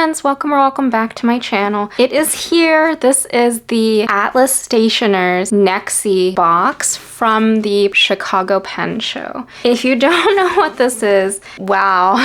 friends, welcome or welcome back to my channel. It is here. This is the Atlas Stationer's NEXY box from the Chicago Pen Show. If you don't know what this is, wow.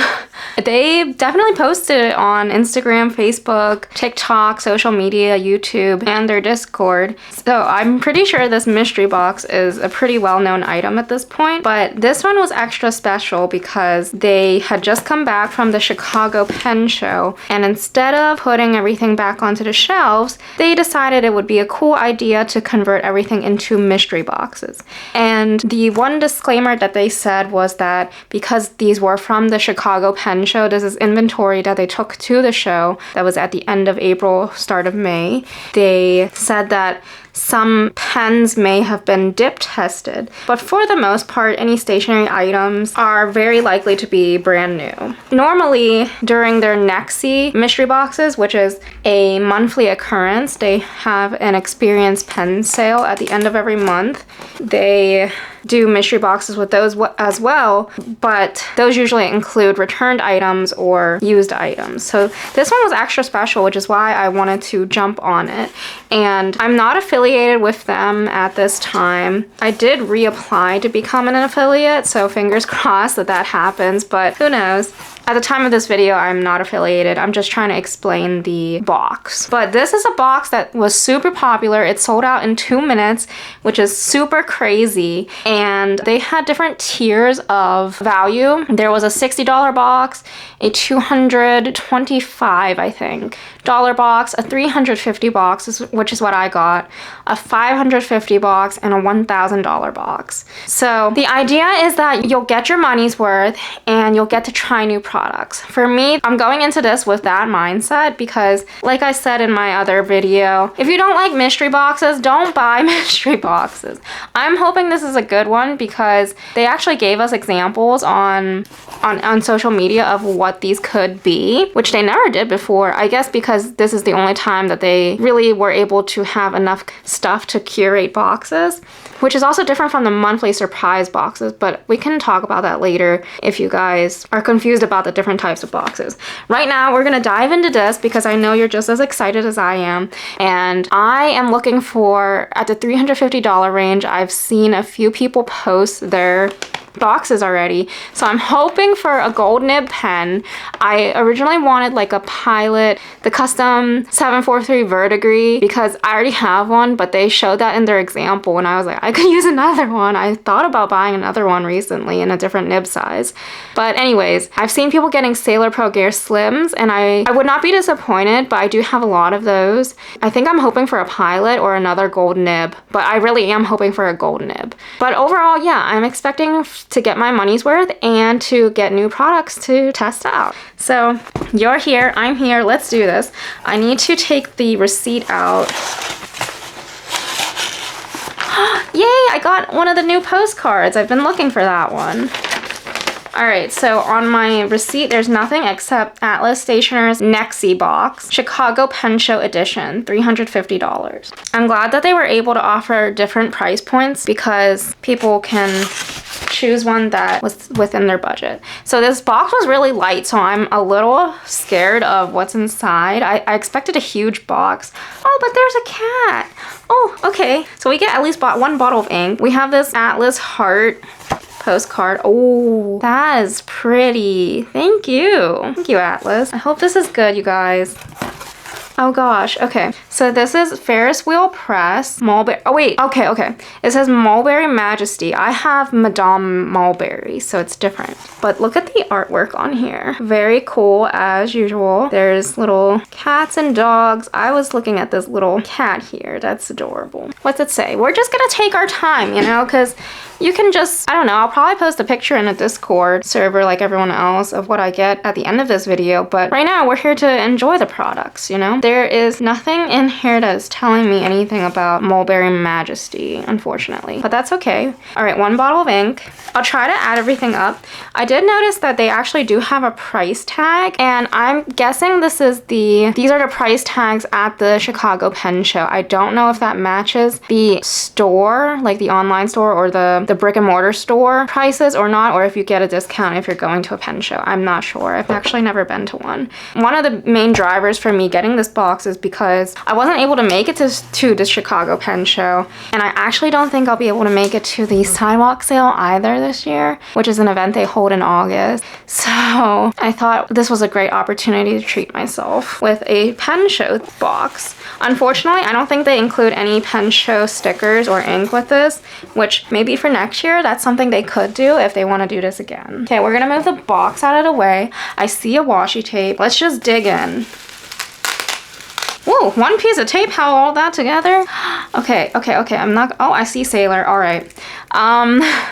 They definitely posted it on Instagram, Facebook, TikTok, social media, YouTube, and their Discord. So I'm pretty sure this mystery box is a pretty well-known item at this point, but this one was extra special because they had just come back from the Chicago Pen Show, and instead of putting everything back onto the shelves, they decided it would be a cool idea to convert everything into mystery boxes. And the one disclaimer that they said was that because these were from the Chicago Pen Show, this is inventory that they took to the show that was at the end of April, start of May. They said that some pens may have been dip tested, but for the most part, any stationery items are very likely to be brand new. Normally, during their NEXY mystery boxes, which is a monthly occurrence, they have an experience pen sale at the end of every month. They do mystery boxes with those as well, but those usually include returned items or used items. So this one was extra special, which is why I wanted to jump on it. And I'm not affiliated with them at this time. I did reapply to become an affiliate, so fingers crossed that that happens, but who knows. At the time of this video, I'm not affiliated. I'm just trying to explain the box. But this is a box that was super popular. It sold out in 2 minutes, which is super crazy. And they had different tiers of value. There was a $60 box, a $225, I think, box, a $350 box, which is what I got, a $550 box, and a $1,000 box. So the idea is that you'll get your money's worth and you'll get to try new products. For me, I'm going into this with that mindset because, like I said in my other video, if you don't like mystery boxes, don't buy mystery boxes. I'm hoping this is a good one because they actually gave us examples on social media of what these could be, which they never did before. I guess because this is the only time that they really were able to have enough stuff to curate boxes, which is also different from the monthly surprise boxes, but we can talk about that later if you guys are confused about the different types of boxes. Right now, we're gonna dive into this because I know you're just as excited as I am, and I am looking for, at the $350 range, I've seen a few people post their boxes already, so I'm hoping for a gold nib pen. I originally wanted like a Pilot, the custom 743 verdigris, because I already have one, but they showed that in their example and I was like, I could use another one. I thought about buying another one recently in a different nib size. But anyways, I've seen people getting Sailor Pro Gear Slims, and I would not be disappointed, but I do have a lot of those. I think I'm hoping for a Pilot or another gold nib, but I really am hoping for a gold nib. But overall, yeah, I'm expecting to get my money's worth and to get new products to test out. So you're here, I'm here, let's do this. I need to take the receipt out. Yay, I got one of the new postcards. I've been looking for that one. Alright, so on my receipt, there's nothing except Atlas Stationer's NEXY box, Chicago Pen Show edition, $350. I'm glad that they were able to offer different price points because people can choose one that was within their budget. So this box was really light, so I'm a little scared of what's inside. I expected a huge box. Oh, but there's a cat. Oh, okay. So we get at least one bottle of ink. We have this Atlas heart postcard. Oh, that is pretty. Thank you. Thank you, Atlas. I hope this is good, you guys. Oh gosh, okay. So this is Ferris Wheel Press, Mulberry. Oh wait, okay. It says Mulberry Majesty. I have Madame Mulberry, so it's different. But look at the artwork on here. Very cool as usual. There's little cats and dogs. I was looking at this little cat here. That's adorable. What's it say? We're just gonna take our time, you know, because you can just, I don't know, I'll probably post a picture in a Discord server like everyone else of what I get at the end of this video, but right now we're here to enjoy the products, you know? There is nothing in here that is telling me anything about Mulberry Majesty, unfortunately, but that's okay. All right, one bottle of ink. I'll try to add everything up. I did notice that they actually do have a price tag, and I'm guessing these are the price tags at the Chicago Pen Show. I don't know if that matches the store, like the online store or the the brick and mortar store prices or not, or if you get a discount if you're going to a pen show. I'm not sure. I've actually never been to one. One of the main drivers for me getting this box is because I wasn't able to make it to the Chicago Pen Show, and I actually don't think I'll be able to make it to the sidewalk sale either this year, which is an event they hold in August. So I thought this was a great opportunity to treat myself with a pen show box. Unfortunately, I don't think they include any pen show stickers or ink with this, which maybe for next year, that's something they could do if they want to do this again. Okay, we're gonna move the box out of the way. I see a washi tape. Let's just dig in. Whoa, one piece of tape, how all that together? Okay, I'm not, oh, I see Sailor, all right.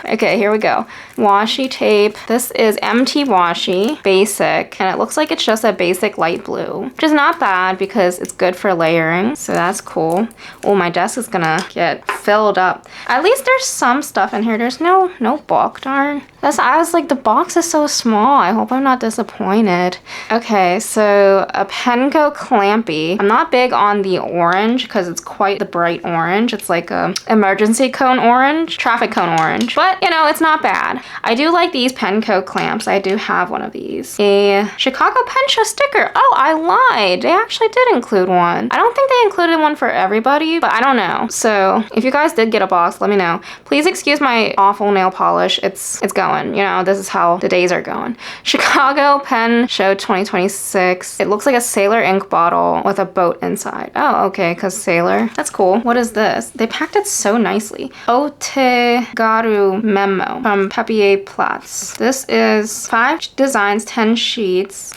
Okay, here we go. Washi tape. This is MT washi, basic, and it looks like it's just a basic light blue, which is not bad because it's good for layering, so that's cool. Oh, my desk is gonna get filled up. At least there's some stuff in here. There's no book, darn. I was like, the box is so small. I hope I'm not disappointed. Okay, so a Penco Clampy. I'm not big on the orange because it's quite the bright orange. It's like a emergency cone orange, traffic cone orange, but you know, it's not bad. I do like these Penco clamps. I do have one of these. A Chicago Pen Show sticker. Oh, I lied. They actually did include one. I don't think they included one for everybody, but I don't know. So if you guys did get a box, let me know. Please excuse my awful nail polish. It's going. You know, this is how the days are going. Chicago Pen Show 2026. It looks like a Sailor ink bottle with a boat inside. Oh, okay, because Sailor. That's cool. What is this? They packed it so nicely. Otegaru Memo from Papier Platz. This is 5 designs, 10 sheets.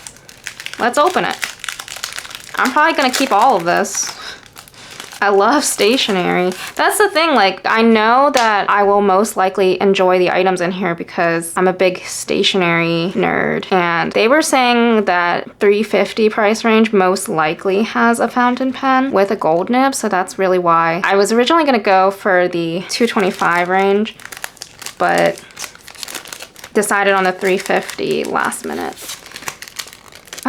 Let's open it. I'm probably gonna keep all of this. I love stationery. That's the thing, like, I know that I will most likely enjoy the items in here because I'm a big stationery nerd. And they were saying that $350 price range most likely has a fountain pen with a gold nib, so that's really why. I was originally gonna go for the $225 range, but decided on the $350 last minute.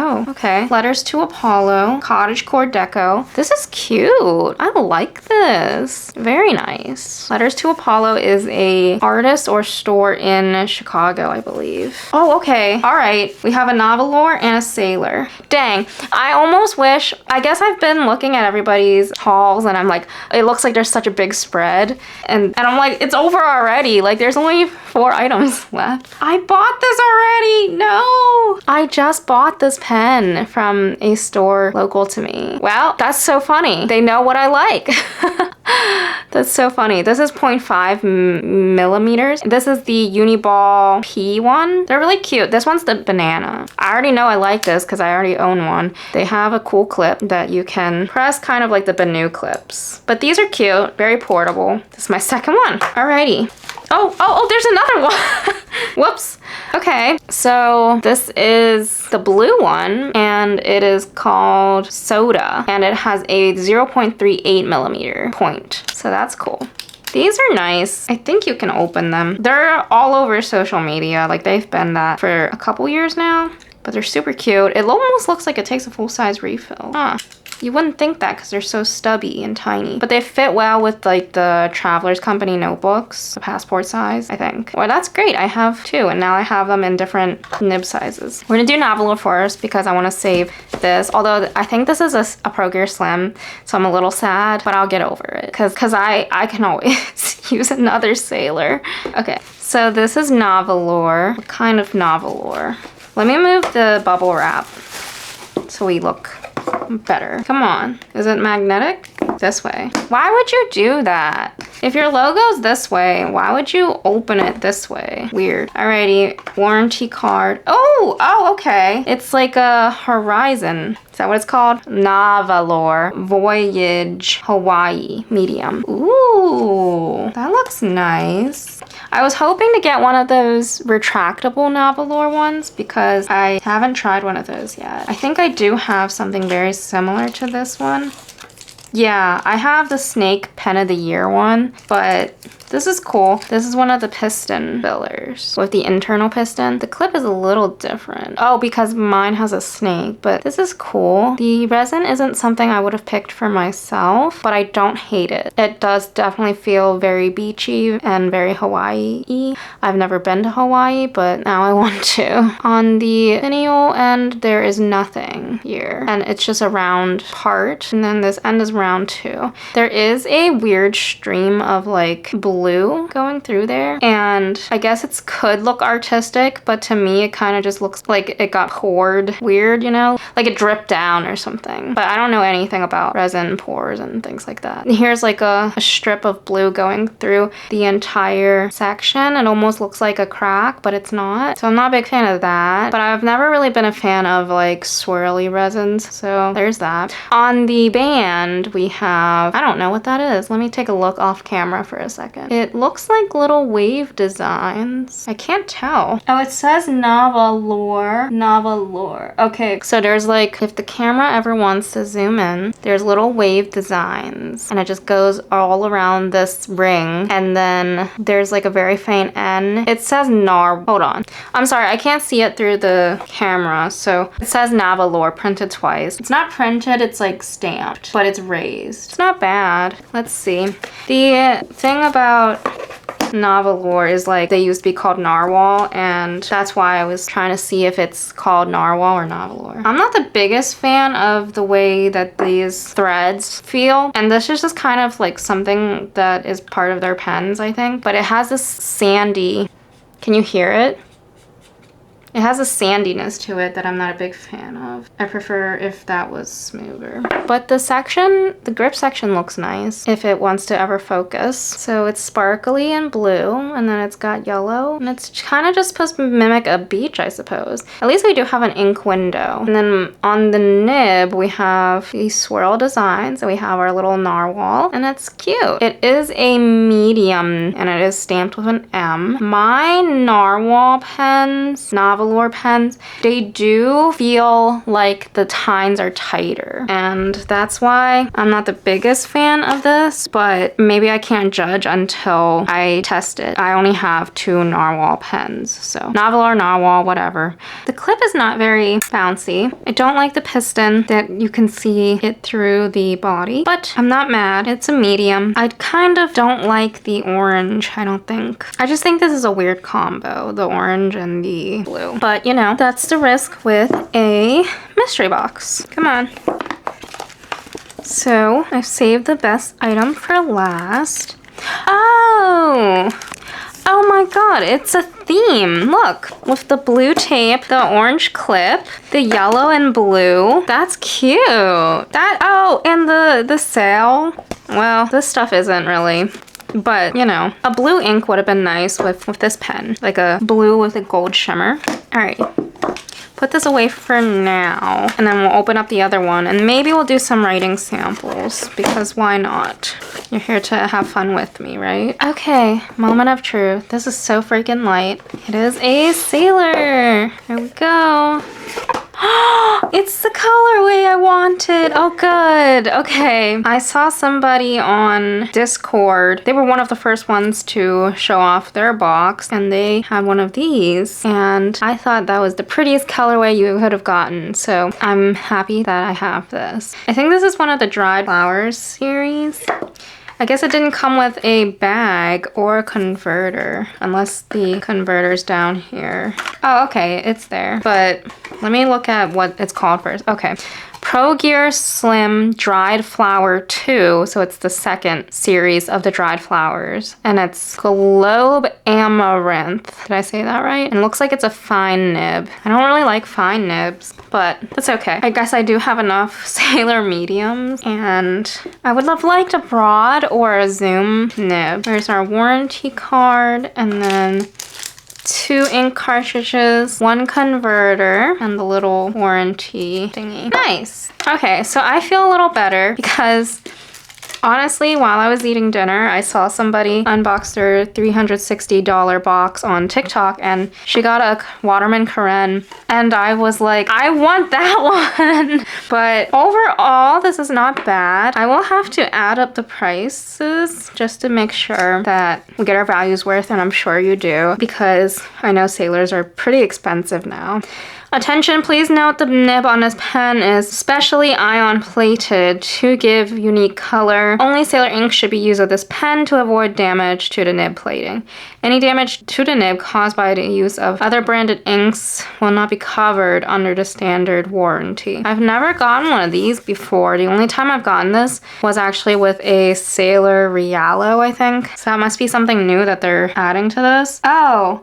Oh, okay. Letters to Apollo, Cottagecore Deco. This is cute. I like this. Very nice. Letters to Apollo is a artist or store in Chicago, I believe. Oh, okay. All right. We have a Novelore and a Sailor. Dang. I almost wish, I guess I've been looking at everybody's hauls and I'm like, it looks like there's such a big spread. And I'm like, it's over already. Like there's only 4 items left. I bought this already. No. I just bought this pen from a store local to me. Well, that's so funny. They know what I like. That's so funny. This is 0.5 millimeters. This is the uni-ball P one. They're really cute. This one's the banana. I already know I like this because I already own one. They have a cool clip that you can press, kind of like the Banu clips. But these are cute, very portable. This is my second one. Alrighty. Oh, there's another one. Whoops. Okay, so this is the blue one, and it is called Soda, and it has a 0.38 millimeter point. So that's cool. These are nice. I think you can open them. They're all over social media. Like they've been that for a couple years now, but they're super cute. It almost looks like it takes a full-size refill. Huh. You wouldn't think that because they're so stubby and tiny. But they fit well with like the Traveler's Company notebooks, the passport size, I think. Well, that's great. I have 2 and now I have them in different nib sizes. We're gonna do Novelore first because I want to save this. Although I think this is a Pro Gear Slim, so I'm a little sad, but I'll get over it because I can always use another Sailor. Okay, so this is Novelore. What kind of Novelore? Let me move the bubble wrap so we look better. Come on. Is it magnetic? This way. Why would you do that? If your logo's this way, why would you open it this way? Weird. Alrighty. Warranty card. Oh, okay. It's like a Horizon. Is that what it's called? Novelore Voyage Hawaii Medium. Ooh, that looks nice. I was hoping to get one of those retractable Novelore ones because I haven't tried one of those yet. I think I do have something very similar to this one. Yeah, I have the Snake Pen of the Year one, but this is cool. This is one of the piston fillers with the internal piston. The clip is a little different. Oh, because mine has a snake, but this is cool. The resin isn't something I would have picked for myself, but I don't hate it. It does definitely feel very beachy and very Hawaii-y. I've never been to Hawaii, but now I want to. On the finial end, there is nothing here, and it's just a round part, and then this end is round too. There is a weird stream of like blue going through there, and I guess it could look artistic, but to me it kind of just looks like it got poured weird, you know, like it dripped down or something. But I don't know anything about resin pours and things like that. Here's like a strip of blue going through the entire section. It almost looks like a crack, but it's not, so I'm not a big fan of that. But I've never really been a fan of like swirly resins, so there's that. On the band we have, I don't know what that is. Let me take a look off camera for a second. It looks like little wave designs. I can't tell. Oh, it says Navalor. Navalor. Okay, so there's like, if the camera ever wants to zoom in, there's little wave designs, and it just goes all around this ring, and then there's like a very faint N. It says NAR. Hold on. I'm sorry, I can't see it through the camera, so it says Navalor printed twice. It's not printed, it's like stamped, but it's raised. It's not bad. Let's see. The thing about Navalor is like they used to be called narwhal, and that's why I was trying to see if it's called narwhal or Navalor. I'm not the biggest fan of the way that these threads feel, and this is just kind of like something that is part of their pens, I think, but it has this sandy, can you hear it? It has a sandiness to it that I'm not a big fan of. I prefer if that was smoother. But the section, the grip section looks nice if it wants to ever focus. So it's sparkly and blue, and then it's got yellow, and it's kind of just supposed to mimic a beach, I suppose. At least we do have an ink window. And then on the nib, we have these swirl designs, and we have our little narwhal, and it's cute. It is a medium, and it is stamped with an M. My narwhal pens, Navalor pens, they do feel like the tines are tighter, and that's why I'm not the biggest fan of this, but maybe I can't judge until I test it. I only have 2 narwhal pens, so Navalor, narwhal, whatever. The clip is not very bouncy. I don't like the piston that you can see it through the body, but I'm not mad. It's a medium. I kind of don't like the orange, I don't think. I just think this is a weird combo, the orange and the blue. But you know, that's the risk with a mystery box. Come on. So I saved the best item for last. Oh! Oh my god, it's a theme. Look, with the blue tape, the orange clip, the yellow and blue. That's cute. Oh, and the sail. Well, this stuff isn't really. But, you know, a blue ink would have been nice with this pen. Like a blue with a gold shimmer. Alright. Put this away for now, and then we'll open up the other one, and maybe we'll do some writing samples, because why not? You're here to have fun with me, right? Okay, moment of truth. This is so freaking light. It is a sailor. Here we go. It's the colorway I wanted. Oh, good. Okay. I saw somebody on Discord. They were one of the first ones to show off their box, and they had one of these, and I thought that was the prettiest colorway you could have gotten, so I'm happy that I have this. I think this is one of the dried flowers series. I guess it didn't come with a bag or a converter, unless the converter's down here. Oh, okay, it's there. But let me look at what it's called first. Okay. Pro Gear Slim Dried Flower 2, so it's the second series of the dried flowers, and it's Globe Amaranth. Did I say that right? And it looks like it's a fine nib. I don't really like fine nibs, but that's okay. I guess I do have enough Sailor mediums, and I would have liked a broad or a zoom nib. There's our warranty card, and then 2 ink cartridges, 1 converter, and the little warranty thingy. Nice. Okay, so I feel a little better because Honestly, while I was eating dinner, I saw somebody unbox their $360 box on TikTok, and she got a Waterman Karen, and I was like, I want that one. But overall, this is not bad. I will have to add up the prices just to make sure that we get our values worth, and I'm sure you do, because I know sailors are pretty expensive now. Attention, please note the nib on this pen is specially ion plated to give unique color. Only sailor ink should be used with this pen to avoid damage to the nib plating. Any damage to the nib caused by the use of other branded inks will not be covered under the standard warranty. I've never gotten one of these before. The only time I've gotten this was actually with a Sailor Rialo, I think. So that must be something new that they're adding to this. Oh.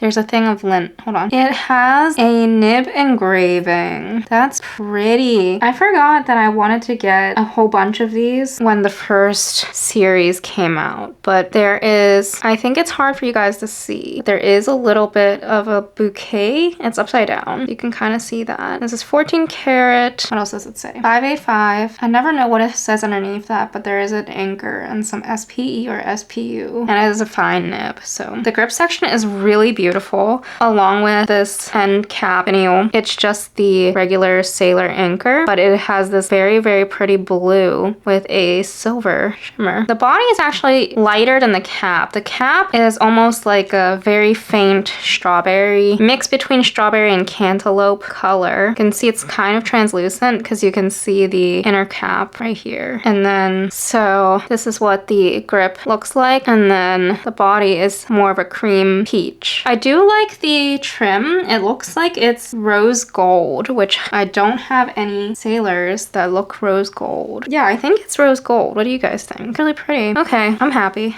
There's a thing of lint. Hold on. It has a nib engraving. That's pretty. I forgot that I wanted to get a whole bunch of these when the first series came out. But there is, I think it's hard for you guys to see. There is a little bit of a bouquet. It's upside down. You can kind of see that. This is 14 karat. What else does it say? 585. I never know what it says underneath that, but there is an anchor and some SPE or SPU. And it is a fine nib. So the grip section is really beautiful, along with this end cap finial. It's just the regular sailor anchor, but it has this very, very pretty blue with a silver shimmer. The body is actually lighter than the cap. The cap is almost like a very faint strawberry, mix between strawberry and cantaloupe color. You can see it's kind of translucent because you can see the inner cap right here. And then, so this is what the grip looks like. And then the body is more of a cream peach. I do like the trim. It looks like it's rose gold, which I don't have any sailors that look rose gold. Yeah, I think it's rose gold. What do you guys think? Really pretty. Okay, I'm happy.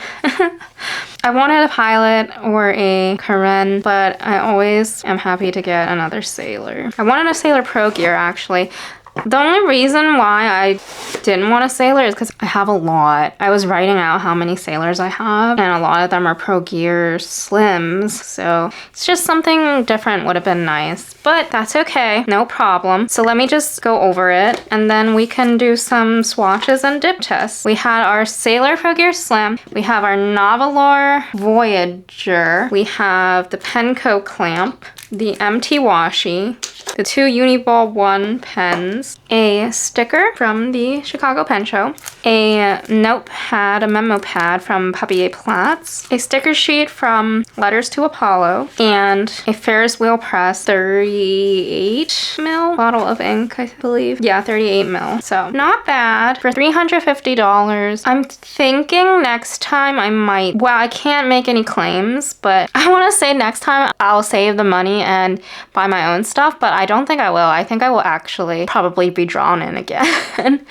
I wanted a pilot or a Karen, but I always am happy to get another sailor. I wanted a Sailor Pro Gear, actually. The only reason why I didn't want a sailor is because I have a lot. I was writing out how many sailors I have, and a lot of them are Pro Gear Slims, so it's just something different would have been nice. But that's okay, no problem. So let me just go over it, and then we can do some swatches and dip tests. We had our Sailor Pro Gear Slim, we have our Novelore Voyager, we have the Penco clamp, the MT washi, the two uni-ball 1 pens, a sticker from the Chicago Pen Show, a notepad, a memo pad from Papier Platz, a sticker sheet from Letters to Apollo, and a Ferris wheel press 38 mil bottle of ink, I believe. Yeah, 38 mil. So not bad for $350. I'm thinking next time I might, well, I can't make any claims, but I want to say next time I'll save the money and buy my own stuff, but I don't think I will. I think I will actually probably be drawn in again.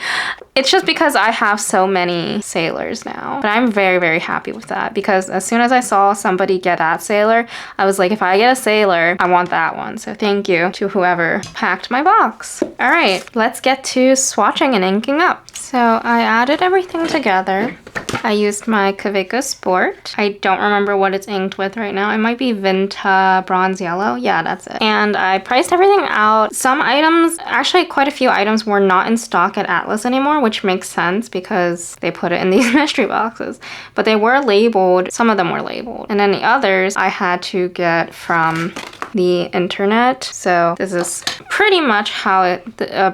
It's just because I have so many sailors now. But I'm very, very happy with that, because as soon as I saw somebody get that sailor, I was like, if I get a sailor, I want that one. So thank you to whoever packed my box. All right, let's get to swatching and inking up. So I added everything together. I used my Kaweco Sport. I don't remember what it's inked with right now. It might be Vinta Bronze Yellow. Yeah, that's it. And I priced everything out. Some items, actually quite a few items, were not in stock at Atlas anymore, which makes sense because they put it in these mystery boxes. But they were labeled. Some of them were labeled. And then the others I had to get from the internet. So this is pretty much how it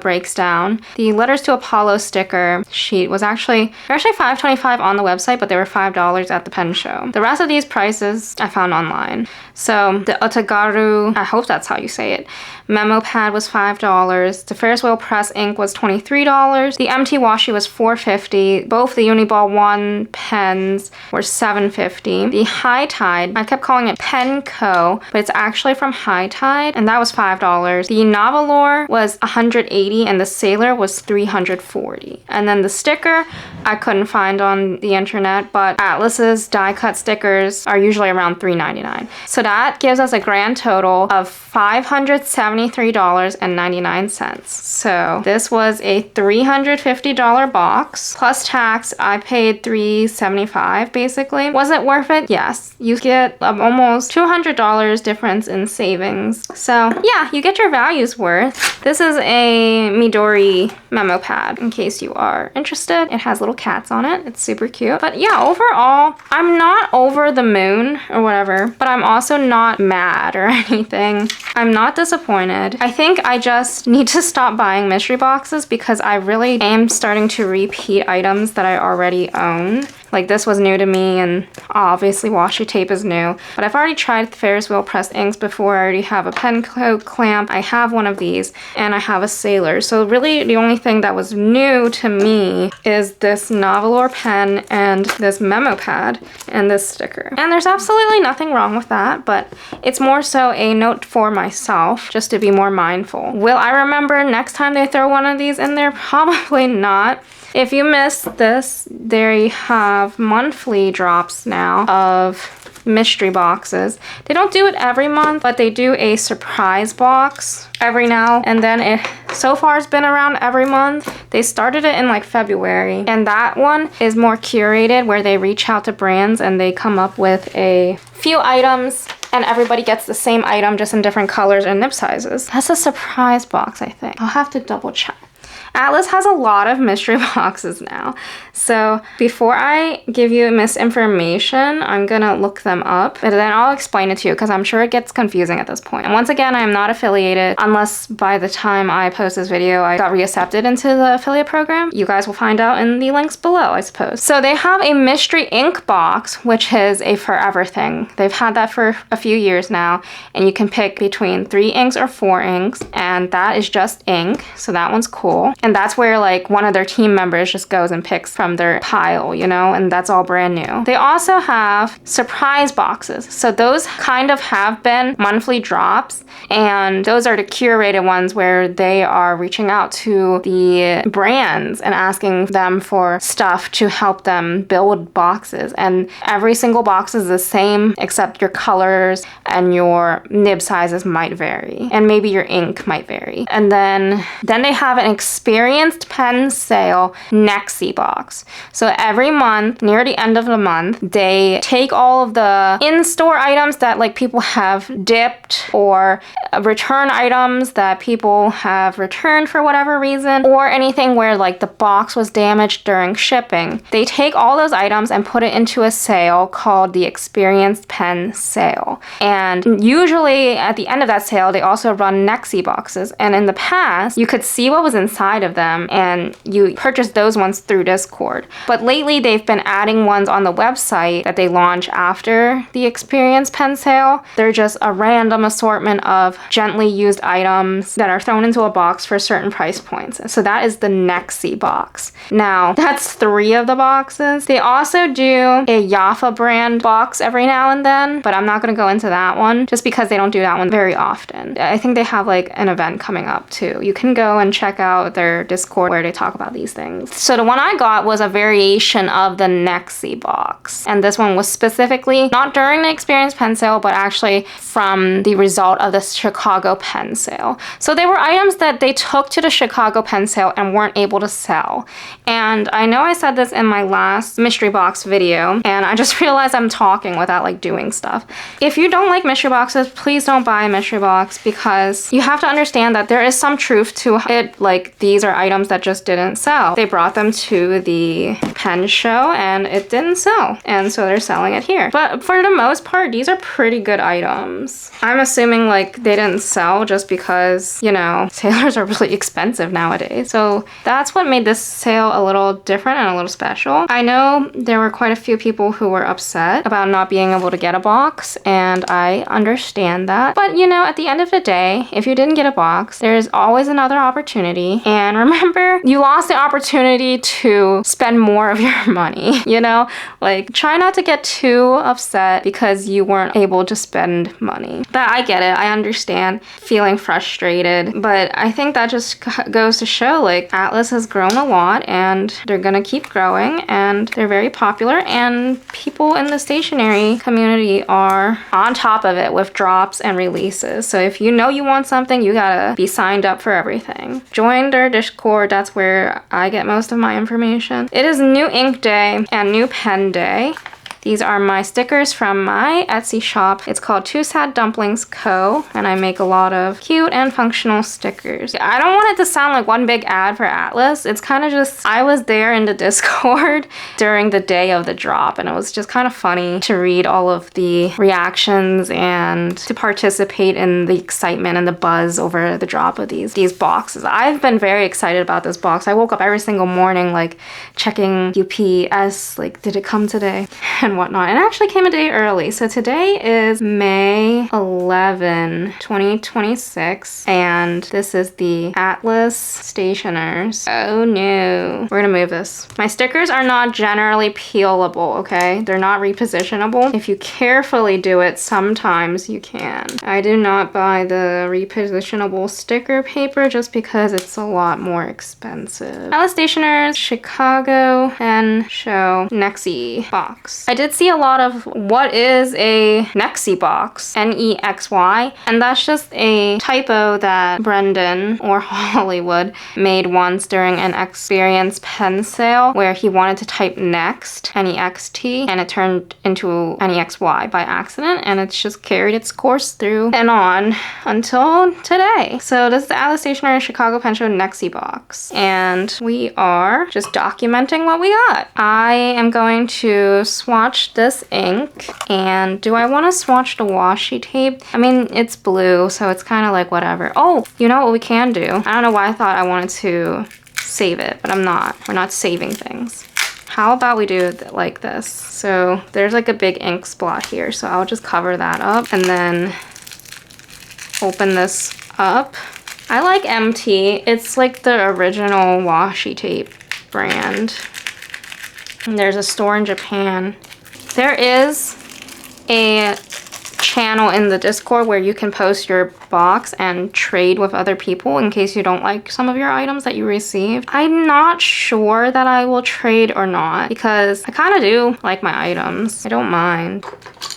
breaks down. The Letters to Apollo sticker sheet was actually $5.25 on the website, but they were $5 at the pen show. The rest of these prices I found online. So the Otagaru, I hope that's how you say it, memo pad was $5. The Ferris wheel press ink was $23. The MT washi was $4.50. Both the uni-ball 1 pens were $7.50. The High Tide, I kept calling it Penco, but it's actually from High Tide, and that was $5. The Novelore was $180, and the Sailor was $340. And then the sticker I couldn't find on the internet, but Atlas's die cut stickers are usually around $3.99. So that gives us a grand total of $573.99. So this was a $350 box plus tax. I paid $375 basically. Was it worth it? Yes. You get almost $200 difference in savings. So yeah, you get your value's worth. This is a Midori memo pad, in case you are interested. It has little cats on it. It's super cute. But yeah, overall, I'm not over the moon or whatever, but I'm also not mad or anything. I'm not disappointed. I think I just need to stop buying mystery boxes because I really am starting to repeat items that I already own. Like this was new to me, and obviously washi tape is new, but I've already tried Ferris wheel pressed inks before. I already have a pen coat clamp, I have one of these, and I have a sailor. So really the only thing that was new to me is this Novelore pen and this memo pad and this sticker. And there's absolutely nothing wrong with that, but it's more so a note for myself, just to be more mindful. Will I remember next time they throw one of these in there? Probably not. If you missed this, they have monthly drops now of mystery boxes. They don't do it every month, but they do a surprise box every now and then. It so far has been around every month. They started it in like February, and that one is more curated where they reach out to brands and they come up with a few items and everybody gets the same item just in different colors and nib sizes. That's a surprise box, I think. I'll have to double check. Atlas has a lot of mystery boxes now. So before I give you misinformation, I'm gonna look them up and then I'll explain it to you because I'm sure it gets confusing at this point. And once again, I'm not affiliated unless by the time I post this video, I got reaccepted into the affiliate program. You guys will find out in the links below, I suppose. So they have a mystery ink box, which is a forever thing. They've had that for a few years now, and you can pick between 3 inks or 4 inks, and that is just ink. So that one's cool. And that's where like one of their team members just goes and picks from their pile, you know, and that's all brand new. They also have surprise boxes. So those kind of have been monthly drops, and those are the curated ones where they are reaching out to the brands and asking them for stuff to help them build boxes. And every single box is the same except your colors and your nib sizes might vary, and maybe your ink might vary. And then they have an experienced pen sale NEXY box. So every month, near the end of the month, they take all of the in-store items that like people have dipped, or return items that people have returned for whatever reason, or anything where like the box was damaged during shipping. They take all those items and put it into a sale called the Experienced Pen Sale. And usually at the end of that sale, they also run NEXY boxes. And in the past, you could see what was inside of them and you purchase those ones through Discord. But lately, they've been adding ones on the website that they launch after the Experienced Pen Sale. They're just a random assortment of gently used items that are thrown into a box for certain price points. So that is the NEXY box. Now, that's 3 of the boxes. They also do a Yafa brand box every now and then, but I'm not going to go into that one just because they don't do that one very often. I think they have like an event coming up too. You can go and check out their Discord where they talk about these things. So the one I got was a variation of the NEXY box. And this one was specifically not during the Experienced Pen Sale, but actually from the result of the Chicago Pen Sale. So they were items that they took to the Chicago Pen Sale and weren't able to sell. And I know I said this in my last mystery box video, and I just realized I'm talking without like doing stuff. If you don't like mystery boxes, please don't buy a mystery box, because you have to understand that there is some truth to it. Like, these are items that just didn't sell. They brought them to the pen show and it didn't sell, and so they're selling it here. But for the most part, these are pretty good items. I'm assuming like they didn't sell just because, you know, sailors are really expensive nowadays. So that's what made this sale a little different and a little special. I know there were quite a few people who were upset about not being able to get a box, and I understand that. But you know, at the end of the day, if you didn't get a box, there's always another opportunity. And remember, you lost the opportunity to spend more of your money, you know? Like, try not to get too upset because you weren't able to spend money. But I get it. I understand feeling frustrated. But I think that just goes to show, like, Atlas has grown a lot and they're gonna keep growing, and they're very popular, and people in the stationery community are on top of it with drops and releases. So if you know you want something, you gotta be signed up for everything. Join their Discord. That's where I get most of my information. It is new ink day and new pen day. These are my stickers from my Etsy shop. It's called Two Sad Dumplings Co. And I make a lot of cute and functional stickers. I don't want it to sound like one big ad for Atlas. It's kind of just, I was there in the Discord during the day of the drop, and it was just kind of funny to read all of the reactions and to participate in the excitement and the buzz over the drop of these boxes. I've been very excited about this box. I woke up every single morning like checking UPS, like did it come today and whatnot. It actually came a day early. So today is May 11, 2026, and this is the Atlas Stationers. Oh no. We're gonna move this. My stickers are not generally peelable, okay? They're not repositionable. If you carefully do it, sometimes you can. I do not buy the repositionable sticker paper just because it's a lot more expensive. Atlas Stationers Chicago Pen Show NEXY box. I did see a lot of what is a NEXY box, N-E-X-Y, and that's just a typo that Brendan or Hollywood made once during an experience pen sale where he wanted to type next, N-E-X-T, and it turned into N-E-X-Y by accident, and it's just carried its course through and on until today. So this is the Atlas Stationery Chicago Pen Show NEXY box, and we are just documenting what we got. I am going to swatch this ink, and do I want to swatch the washi tape? I mean, it's blue, so it's kind of like whatever. Oh, you know what we can do? I don't know why I thought I wanted to save it, but I'm not. We're not saving things. How about we do it like this? So there's like a big ink spot here, so I'll just cover that up and then open this up. I like MT. It's like the original washi tape brand. And there's a store in Japan. There is a channel in the Discord where you can post your box and trade with other people in case you don't like some of your items that you received. I'm not sure that I will trade or not because I kind of do like my items. I don't mind.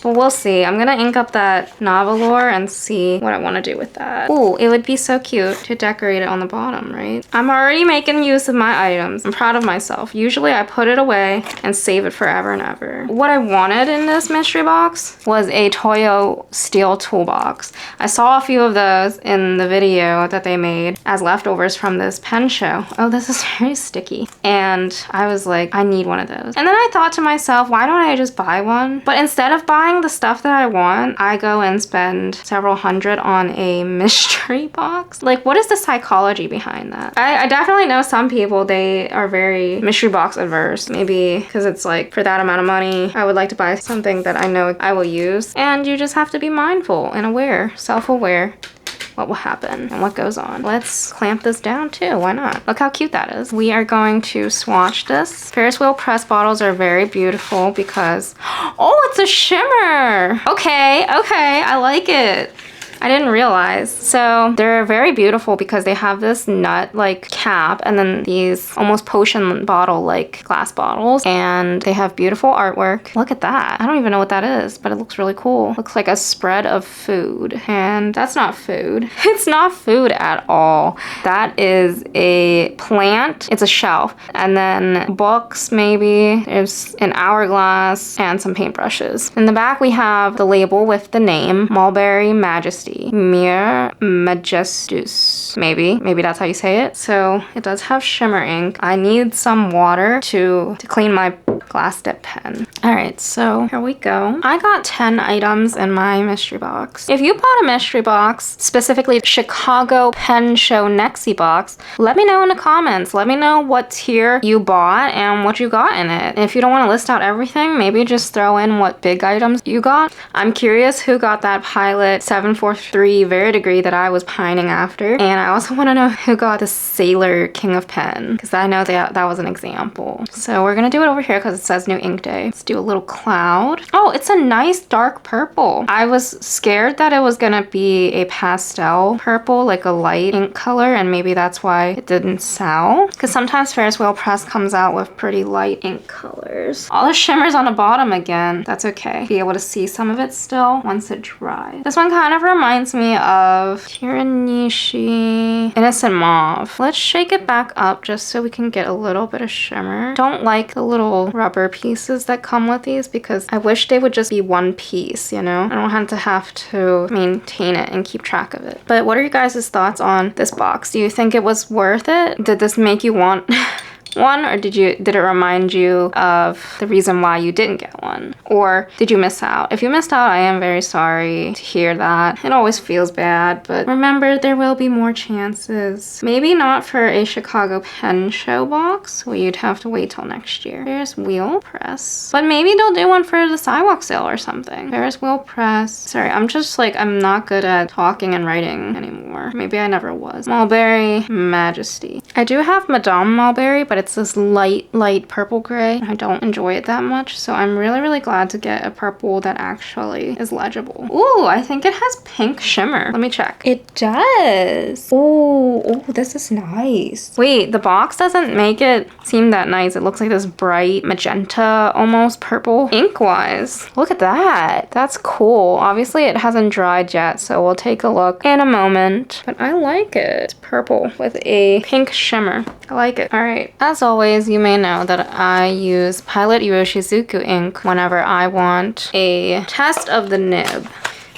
But we'll see. I'm gonna ink up that Novelore and see what I want to do with that. Ooh, it would be so cute to decorate it on the bottom, right? I'm already making use of my items. I'm proud of myself. Usually I put it away and save it forever and ever. What I wanted in this mystery box was a Toyo steel toolbox. I saw a few of those in the video that they made as leftovers from this pen show. Oh, this is very sticky. And I was like, I need one of those. And then I thought to myself, why don't I just buy one? But instead of buying the stuff that I want, I go and spend several hundred on a mystery box. Like, what is the psychology behind that? I definitely know some people, they are very mystery box adverse. Maybe because it's like, for that amount of money, I would like to buy something that I know I will use. And you just have to be mindful and aware, self-aware what will happen and what goes on. Let's clamp this down too, why not? Look how cute that is. We are going to swatch this. Ferris wheel press bottles are very beautiful because, oh, it's a shimmer. Okay, I like it. I didn't realize. So they're very beautiful because they have this nut like cap and then these almost potion bottle like glass bottles, and they have beautiful artwork. Look at that. I don't even know what that is, but it looks really cool. Looks like a spread of food, and that's not food. It's not food at all. That is a plant. It's a shelf, and then books maybe. There's an hourglass and some paintbrushes. In the back we have the label with the name Mulberry Majesty. Mir Majestus. Maybe that's how you say it. So it does have shimmer ink. I need some water to clean my glass dip pen. All right, so here we go. I got 10 items in my mystery box. If you bought a mystery box, specifically Chicago Pen Show NEXY box, let me know in the comments. Let me know what tier you bought and what you got in it. If you don't want to list out everything, maybe just throw in what big items you got. I'm curious who got that Pilot 743 Verdigris that I was pining after. And I also want to know who got the Sailor King of Pen, because I know that was an example. So we're gonna do it over here because it says new ink day. Let's do a little cloud. Oh, it's a nice dark purple. I was scared that it was gonna be a pastel purple, like a light ink color, and maybe that's why it didn't sell. Because sometimes Ferris Wheel Press comes out with pretty light ink colors. All the shimmers on the bottom again. That's okay. Be able to see some of it still once it dries. This one kind of reminds me of Tiranishi Innocent Mauve. Let's shake it back up just so we can get a little bit of shimmer. Don't like the little rubber rubber pieces that come with these because I wish they would just be one piece, you know? I don't have to maintain it and keep track of it. But what are you guys' thoughts on this box? Do you think it was worth it? Did this make you want one, or did it remind you of the reason why you didn't get one? Or did you miss out? If you missed out, I am very sorry to hear that. It always feels bad, but remember, there will be more chances. Maybe not for a Chicago Pen Show box, where you'd have to wait till next year. Ferris wheel press. But maybe they'll do one for the sidewalk sale or something. Ferris wheel press. Sorry, I'm just like, I'm not good at talking and writing anymore. Maybe I never was. Mulberry Majesty. I do have Madame Mulberry, but it's this light purple gray. I don't enjoy it that much, so I'm really glad to get a purple that actually is legible. Ooh, I think it has pink shimmer. Let me check. It does. Oh, this is nice. Wait, the box doesn't make it seem that nice. It looks like this bright magenta, almost purple ink-wise. Look at that. That's cool. Obviously, it hasn't dried yet, so we'll take a look in a moment. But I like it. It's purple with a pink shimmer. I like it. All right. As always, you may know that I use Pilot Iroshizuku ink whenever I want a test of the nib,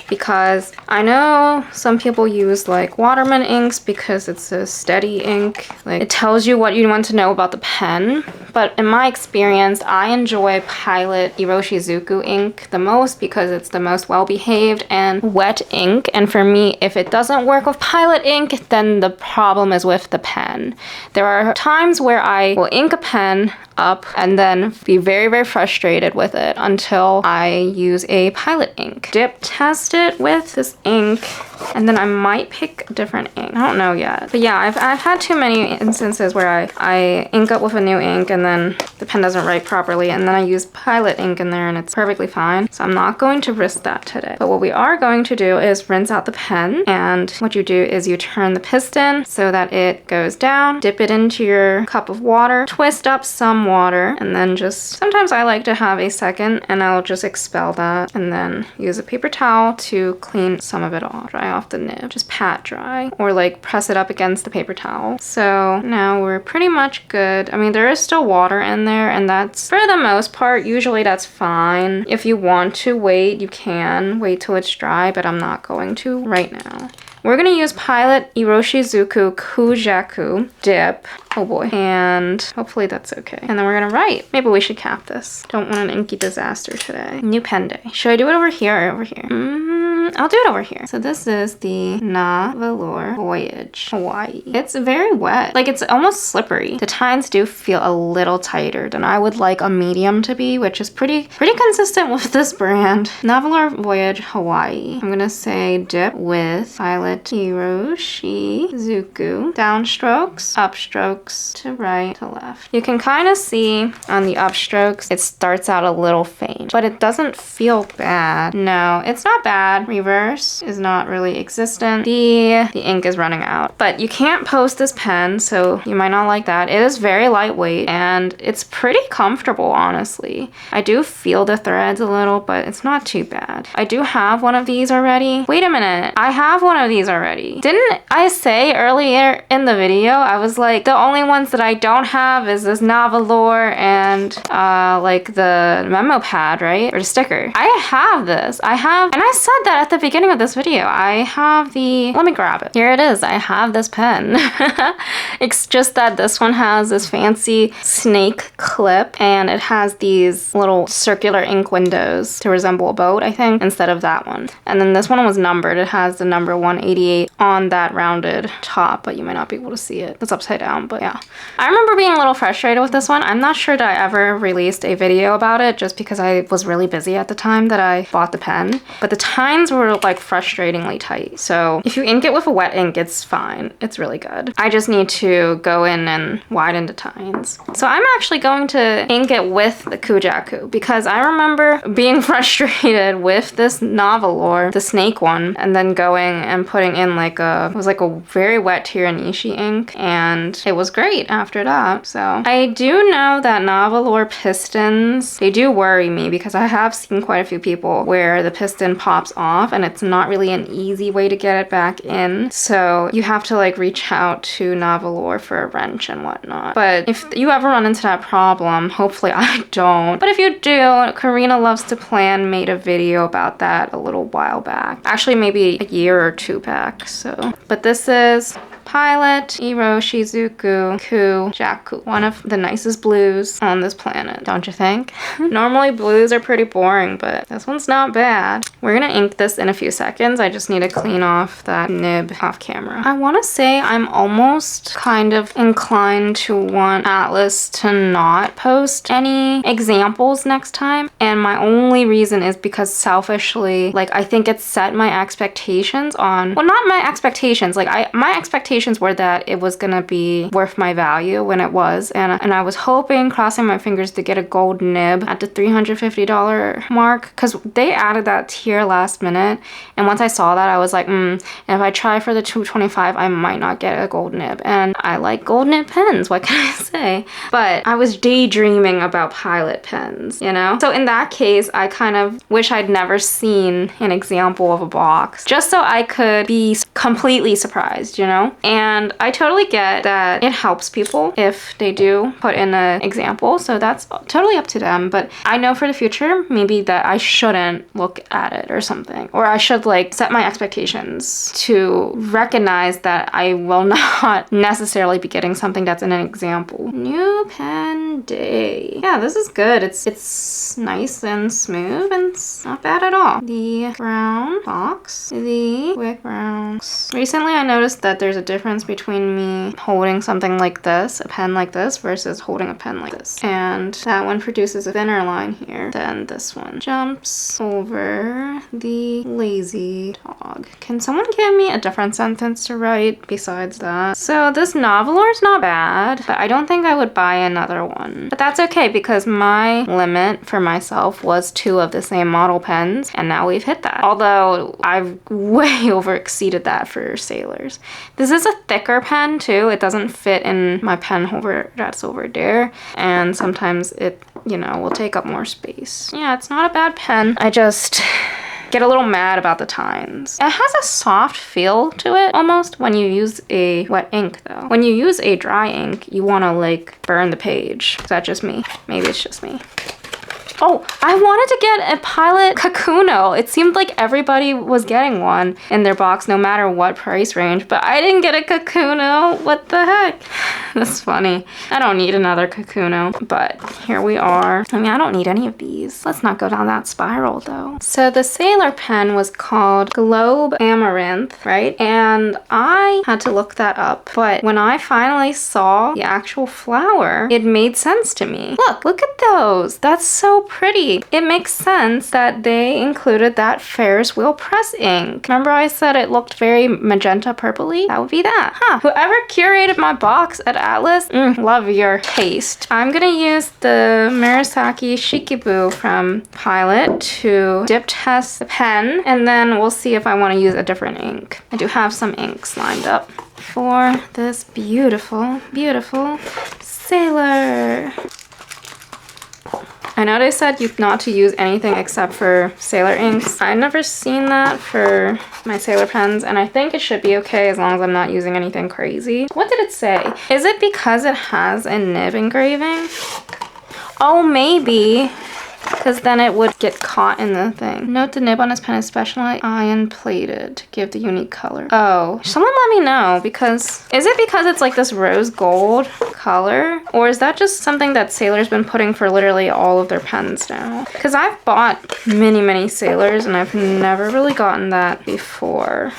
because I know some people use like Waterman inks because it's a steady ink. Like, it tells you what you want to know about the pen. But in my experience, I enjoy Pilot Iroshizuku ink the most because it's the most well-behaved and wet ink. And for me, if it doesn't work with Pilot ink, then the problem is with the pen. There are times where I will ink a pen up and then be very frustrated with it until I use a Pilot ink. Dip test it with this ink, and then I might pick a different ink. I don't know yet. But yeah, I've had too many instances where I ink up with a new ink and then the pen doesn't write properly, and then I use Pilot ink in there and it's perfectly fine. So I'm not going to risk that today. But what we are going to do is rinse out the pen, and what you do is you turn the piston so that it goes down, dip it into your cup of water, twist up some water, and then just, sometimes I like to have a second and I'll just expel that and then use a paper towel to clean some of it off. Dry off the nib. Just pat dry, or like press it up against the paper towel. So now we're pretty much good. I mean, there is still water in there, and that's, for the most part, usually that's fine. If you want to wait, you can wait till it's dry, but I'm not going to right now. We're gonna use Pilot Iroshizuku Kujaku dip. Oh boy. And hopefully that's okay. And then we're gonna write. Maybe we should cap this. Don't want an inky disaster today. New pen day. Should I do it over here or over here? I'll do it over here. So this is the Na Velour Voyage Hawaii. It's very wet. Like, it's almost slippery. The tines do feel a little tighter than I would like a medium to be, which is pretty consistent with this brand. Na Velour Voyage Hawaii. I'm gonna say dip with Pilot Iroshizuku. Downstrokes, upstrokes to right to left. You can kind of see on the upstrokes, it starts out a little faint, but it doesn't feel bad. No, it's not bad. Reverse is not really existent. The ink is running out, but you can't post this pen, so you might not like that. It is very lightweight and it's pretty comfortable, honestly. I do feel the threads a little, but it's not too bad. I do have one of these already. Wait a minute, I have one of these already. Didn't I say earlier in the video, I was like, the only ones that I don't have is this Na Velour and like the memo pad, right? Or the sticker. I have this. I have, and I said that at the beginning of this video. I have the, let me grab it. Here it is. I have this pen. It's just that this one has this fancy snake clip, and it has these little circular ink windows to resemble a boat, I think, instead of that one. And then this one was numbered. It has the number 188 on that rounded top, but you might not be able to see it. It's upside down, but yeah. I remember being a little frustrated with this one. I'm not sure that I ever released a video about it, just because I was really busy at the time that I bought the pen. But the tines were like frustratingly tight. So if you ink it with a wet ink, it's fine. It's really good. I just need to go in and widen the tines. So I'm actually going to ink it with the Kujaku, because I remember being frustrated with this Na Velour, the snake one, and then going and putting in like it was like a very wet Tiranishi ink, and it was great after that. So I do know that Na Velour pistons, they do worry me, because I have seen quite a few people where the piston pops off off and it's not really an easy way to get it back in. So you have to like reach out to Navalor for a wrench and whatnot. But if you ever run into that problem, hopefully I don't. But if you do, Karina Loves to Plan made a video about that a little while back. Actually, maybe a year or two back. So, but this is Pilot, Iro, Shizuku, Ku, Jaku. One of the nicest blues on this planet, don't you think? Normally blues are pretty boring, but this one's not bad. We're gonna ink this in a few seconds. I just need to clean off that nib off camera. I wanna say I'm almost kind of inclined to want Atlas to not post any examples next time. And my only reason is because selfishly, like I think it set my expectations on, well, not my expectations, like my expectations were that it was gonna be worth my value when it was, and I was hoping, crossing my fingers, to get a gold nib at the $350 mark, because they added that tier last minute, and once I saw that I was like, if I try for the $225 I might not get a gold nib, and I like gold nib pens, what can I say? But I was daydreaming about Pilot pens, you know? So in that case, I kind of wish I'd never seen an example of a box, just so I could be completely surprised, you know? And I totally get that it helps people if they do put in an example, so that's totally up to them. But I know for the future, maybe that I shouldn't look at it or something. Or I should like set my expectations to recognize that I will not necessarily be getting something that's in an example. New pen day. Yeah, this is good. It's nice and smooth and it's not bad at all. The brown box, the quick browns. Recently I noticed that there's a difference between me holding something like this, a pen like this, versus holding a pen like this. And that one produces a thinner line here than this one. Jumps over the lazy dog. Can someone give me a different sentence to write besides that? So this Navalor's not bad, but I don't think I would buy another one. But that's okay because my limit for myself was 2 of the same model pens, and now we've hit that. Although I've way over exceeded that for Sailors. This is a thicker pen too. It doesn't fit in my pen holder that's over there, and sometimes it, you know, will take up more space. Yeah, it's not a bad pen. I just get a little mad about the tines. It has a soft feel to it almost when you use a wet ink though. When you use a dry ink, you want to like burn the page. Is that just me? Maybe it's just me. Oh, I wanted to get a Pilot Kakuno. It seemed like everybody was getting one in their box no matter what price range, but I didn't get a Kakuno. What the heck? That's funny. I don't need another Kakuno, but here we are. I mean, I don't need any of these. Let's not go down that spiral though. So the Sailor pen was called Globe Amaranth, right? And I had to look that up, but when I finally saw the actual flower, it made sense to me. Look at those. That's so pretty. It makes sense that they included that Ferris wheel press ink. Remember I said it looked very magenta purpley? That would be that. Huh. Whoever curated my box at Atlas, love your taste. I'm gonna use the Murasaki Shikibu from Pilot to dip test the pen, and then we'll see if I want to use a different ink. I do have some inks lined up for this beautiful, beautiful Sailor. I know they said not to use anything except for Sailor inks. I've never seen that for my Sailor pens, and I think it should be okay as long as I'm not using anything crazy. What did it say? Is it because it has a nib engraving? Oh, maybe. Because then it would get caught in the thing. Note the nib on this pen is specially iron plated to give the unique color. Oh, someone let me know, because is it because it's like this rose gold color? Or is that just something that Sailor's been putting for literally all of their pens now? Because I've bought many Sailors and I've never really gotten that before.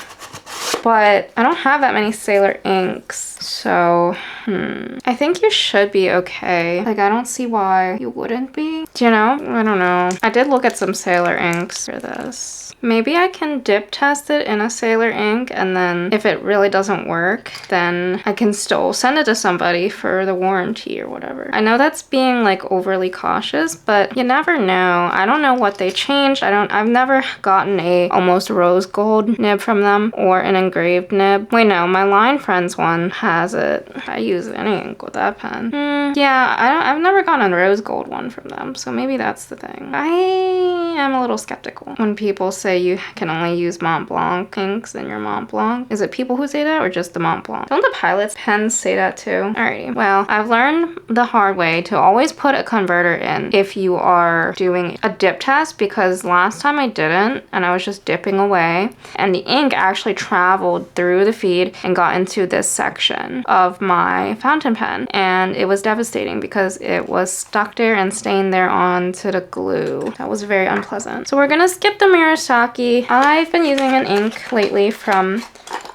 But I don't have that many Sailor inks, so I think you should be okay. Like, I don't see why you wouldn't be. Do you know? I don't know. I did look at some Sailor inks for this. Maybe I can dip test it in a Sailor ink, and then if it really doesn't work, then I can still send it to somebody for the warranty or whatever. I know that's being like overly cautious, but you never know. I don't know what they changed. I've never gotten a almost rose gold nib from them or an engraved nib. Wait, no, my Line Friends one has it. I use any ink with that pen. Yeah, I've never gotten a rose gold one from them, so maybe that's the thing. I am a little skeptical when people say you can only use Mont Blanc inks in your Mont Blanc. Is it people who say that or just the Mont Blanc? Don't the Pilot's pens say that too? Alrighty, well, I've learned the hard way to always put a converter in if you are doing a dip test, because last time I didn't and I was just dipping away and the ink actually traveled through the feed and got into this section of my fountain pen, and it was devastating because it was stuck there and stained there onto the glue. That was very unpleasant. So we're gonna skip the Murasaki. I've been using an ink lately from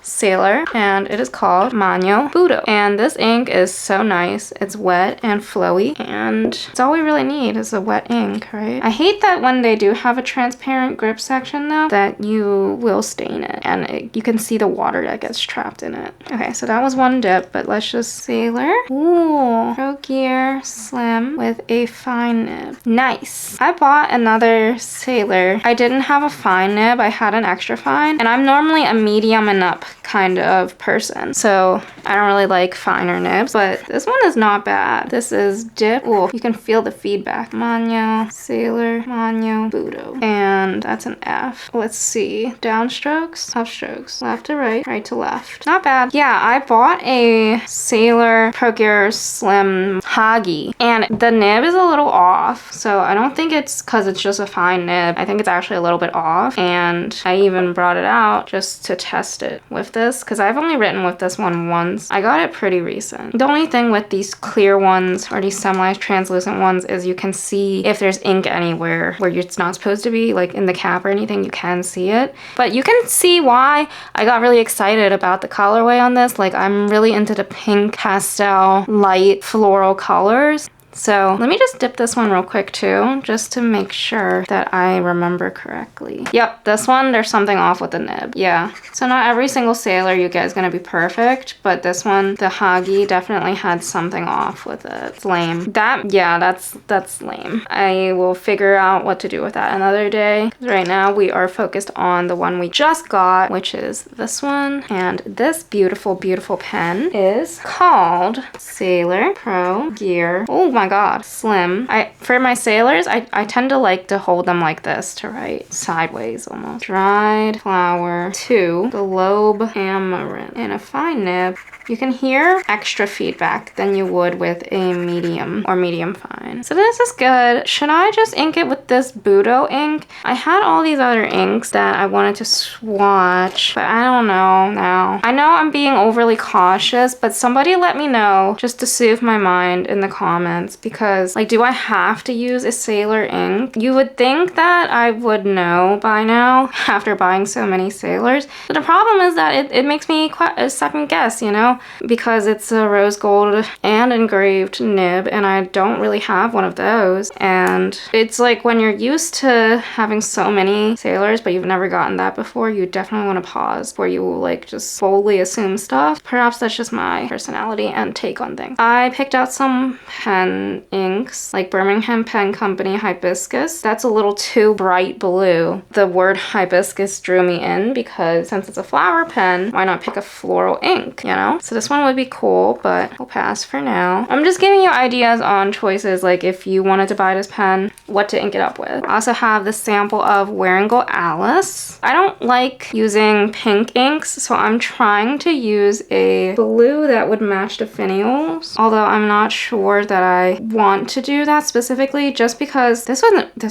Sailor, and it is called Manyo Budo, and this ink is so nice. It's wet and flowy, and it's all we really need is a wet ink, right? I hate that when they do have a transparent grip section though, that you will stain it, and you can see the water that gets trapped in it. Okay, so that was one dip, but let's just Sailor. Ooh, Pro Gear Slim with a fine nib. Nice. I bought another Sailor. I didn't have a fine nib, I had an extra fine, and I'm normally a medium and up kind of person, so I don't really like finer nibs, but this one is not bad. This is dip. Ooh, you can feel the feedback. Manyo, Sailor, Manyo, Budo, and that's an F. Let's see, downstrokes, upstrokes, left to right, right to left. Not bad. Yeah, I bought a Sailor Pro Gear Slim Hagi, and the nib is a little off, so I don't think it's because it's just a fine nib. I think it's actually a little bit off, and I even brought it out just to test it with this, because I've only written with this one once. I got it pretty recent. The only thing with these clear ones or these semi-translucent ones is you can see if there's ink anywhere where it's not supposed to be, like in the cap or anything, you can see it. But you can see why I got really excited about the colorway on this. Like, I'm really into the pink, pastel, light, floral colors. So let me just dip this one real quick too, just to make sure that I remember correctly. Yep, this one, there's something off with the nib. Yeah, so not every single Sailor you get is gonna be perfect, but this one, the Hagi, definitely had something off with it. It's lame. Yeah, that's lame. I will figure out what to do with that another day. Right now we are focused on the one we just got, which is this one. And this beautiful, beautiful pen is called Sailor Pro Gear. Oh my god, Slim. For my Sailors, I tend to like to hold them like this to write sideways almost. Dried Flower 2 Globe Amaranth in a fine nib. You can hear extra feedback than you would with a medium or medium fine. So this is good. Should I just ink it with this Budo ink? I had all these other inks that I wanted to swatch, but I don't know now. I know I'm being overly cautious, but somebody let me know just to soothe my mind in the comments, because like, do I have to use a Sailor ink? You would think that I would know by now after buying so many Sailors, but the problem is that it makes me quite second guess, you know, because it's a rose gold and engraved nib, and I don't really have one of those. And it's like, when you're used to having so many Sailors but you've never gotten that before, you definitely want to pause before you like just boldly assume stuff. Perhaps that's just my personality and take on things. I picked out some pen inks, like Birmingham Pen Company Hibiscus. That's a little too bright blue. The word hibiscus drew me in, because since it's a flower pen, why not pick a floral ink, you know? So this one would be cool, but I'll pass for now. I'm just giving you ideas on choices, like if you wanted to buy this pen, what to ink it up with. I also have the sample of Wear and Go Alice. I don't like using pink inks, so I'm trying to use a blue that would match the finials, although I'm not sure that I want to do that specifically, just because this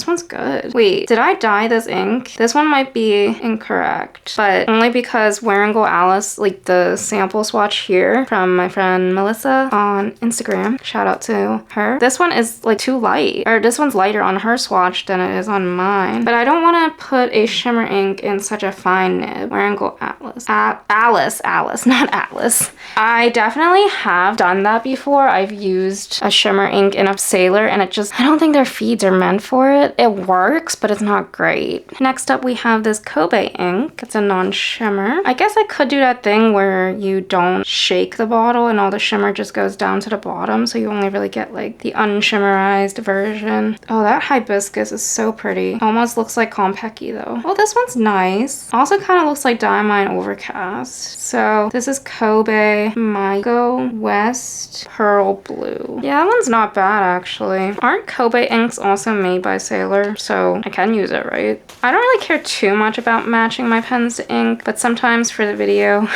one's good. Wait, did I dye this ink? This one might be incorrect, but only because Wear and Go Alice, like the sample swatch here from my friend Melissa on Instagram, shout out to her, this one is like too light, or this one's lighter on her swatch than it is on mine. But I don't want to put a shimmer ink in such a fine nib. Wear and Go Atlas. Alice, not Atlas. I definitely have done that before. I've used a shimmer ink in a Sailor, and I don't think their feeds are meant for it. It works, but it's not great. Next up, we have this Kobe ink. It's a non-shimmer. I guess I could do that thing where you don't shake the bottle and all the shimmer just goes down to the bottom, so you only really get like the unshimmerized version. Oh, that hibiscus is so pretty. Almost looks like Compeki though. Oh, this one's nice. Also kind of looks like Diamine Overcast. So this is Kobe Maiko West Pearl Blue. Yeah, that one's not bad actually. Aren't Kobe inks also made by Sailor? So I can use it, right? I don't really care too much about matching my pens to ink, but sometimes for the video,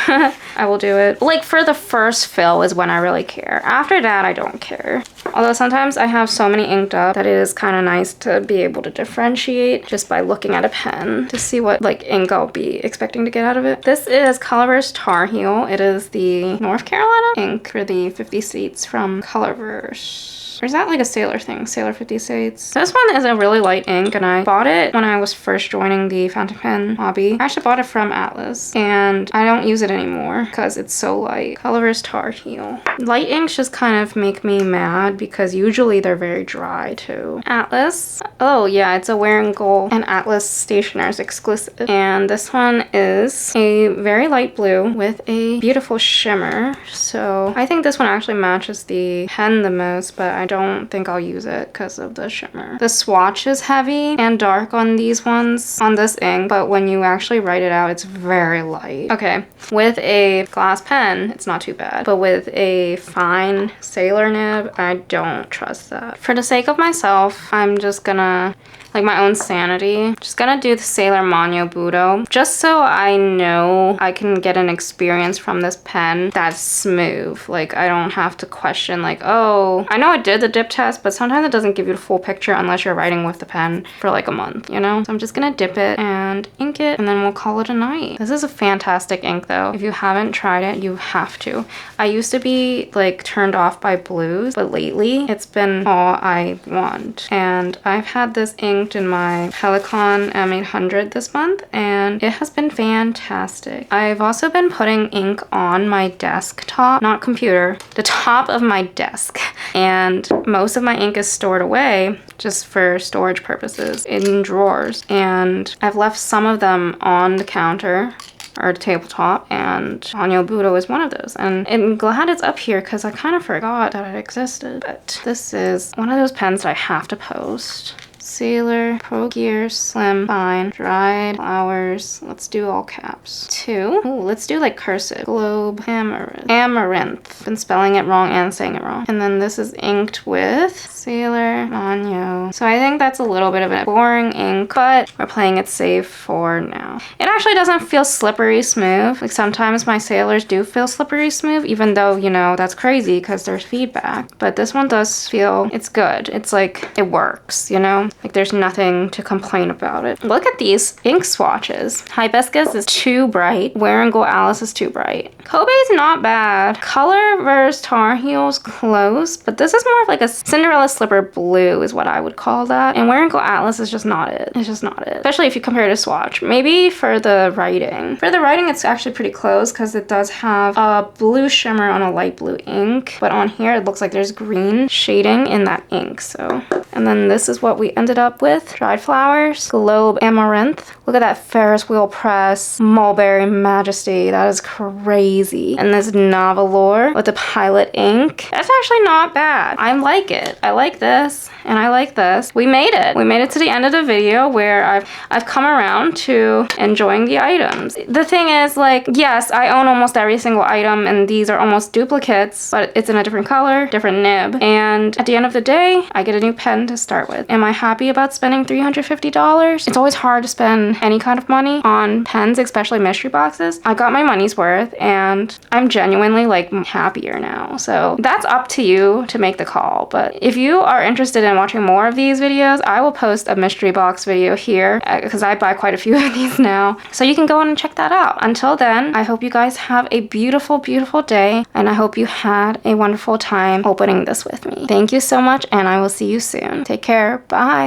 I will do it. Like for the first fill is when I really care. After that, I don't care. Although sometimes I have so many inked up that it is kind of nice to be able to differentiate just by looking at a pen to see what like ink I'll be expecting to get out of it. This is Colorverse Tar Heel. It is the North Carolina ink for the 50 Seats from Colorverse. Or is that like a Sailor thing? Sailor 50 States. This one is a really light ink and I bought it when I was first joining the fountain pen hobby. I actually bought it from Atlas and I don't use it anymore because it's so light. Colorverse Tar Heel. Light inks just kind of make me mad because usually they're very dry too. Atlas. Oh yeah, it's a Wear and Go and Atlas Stationers exclusive. And this one is a very light blue with a beautiful shimmer. So I think this one actually matches the pen the most, but I don't think I'll use it because of the shimmer. The swatch is heavy and dark on these ones, on this ink, but when you actually write it out, it's very light. Okay, with a glass pen, it's not too bad, but with a fine Sailor nib, I don't trust that. For the sake of myself, I'm just gonna, like my own sanity, just gonna do the Sailor Manyo Budo, just so I know I can get an experience from this pen that's smooth. Like I don't have to question like, oh, I know I did the dip test, but sometimes it doesn't give you the full picture unless you're writing with the pen for like a month, you know? So I'm just gonna dip it and ink it and then we'll call it a night. This is a fantastic ink though. If you haven't tried it, you have to. I used to be like turned off by blues, but lately it's been all I want. And I've had this inked in my Pelican M800 this month and it has been fantastic. I've also been putting ink on my desktop, not computer, the top of my desk. And most of my ink is stored away just for storage purposes in drawers. And I've left some of them on the counter or the tabletop, and Manyo Budo is one of those. And I'm glad it's up here because I kind of forgot that it existed. But this is one of those pens that I have to post. Sailor, Pro Gear, Slim, Fine, Dried, Flowers. Let's do all caps. 2. Ooh, let's do like cursive. Globe, Amaranth. Amaranth. Been spelling it wrong and saying it wrong. And then this is inked with Sailor Manyo. So I think that's a little bit of a boring ink, but we're playing it safe for now. It actually doesn't feel slippery smooth. Like sometimes my Sailors do feel slippery smooth, even though, you know, that's crazy because there's feedback. But this one does feel, it's good. It's like, it works, you know? Like there's nothing to complain about it. Look at these ink swatches. Hibiscus is too bright. Wear and Go Alice is too bright. Kobe's not bad. Colorverse Tar Heel's close, but this is more of like a Cinderella Slipper Blue is what I would call that. And Wear and Go Atlas is just not it. It's just not it. Especially if you compare to swatch. Maybe for the writing. For the writing, it's actually pretty close because it does have a blue shimmer on a light blue ink. But on here, it looks like there's green shading in that ink. So, and then this is what we ended up with. Dried Flowers, Globe Amaranth. Look at that Ferris wheel press, Mulberry Majesty. That is crazy. And this Novelore with the Pilot ink. That's actually not bad. I like it. I like this and I like this. We made it. We made it to the end of the video where I've come around to enjoying the items. The thing is, like, yes, I own almost every single item and these are almost duplicates, but it's in a different color, different nib. And at the end of the day, I get a new pen to start with. Am I happy about spending $350? It's always hard to spend any kind of money on pens, especially mystery boxes. I got my money's worth and I'm genuinely like happier now. So that's up to you to make the call. But if you are interested in watching more of these videos, I will post a mystery box video here because I buy quite a few of these now. So you can go on and check that out. Until then, I hope you guys have a beautiful, beautiful day. And I hope you had a wonderful time opening this with me. Thank you so much and I will see you soon. Take care. Bye.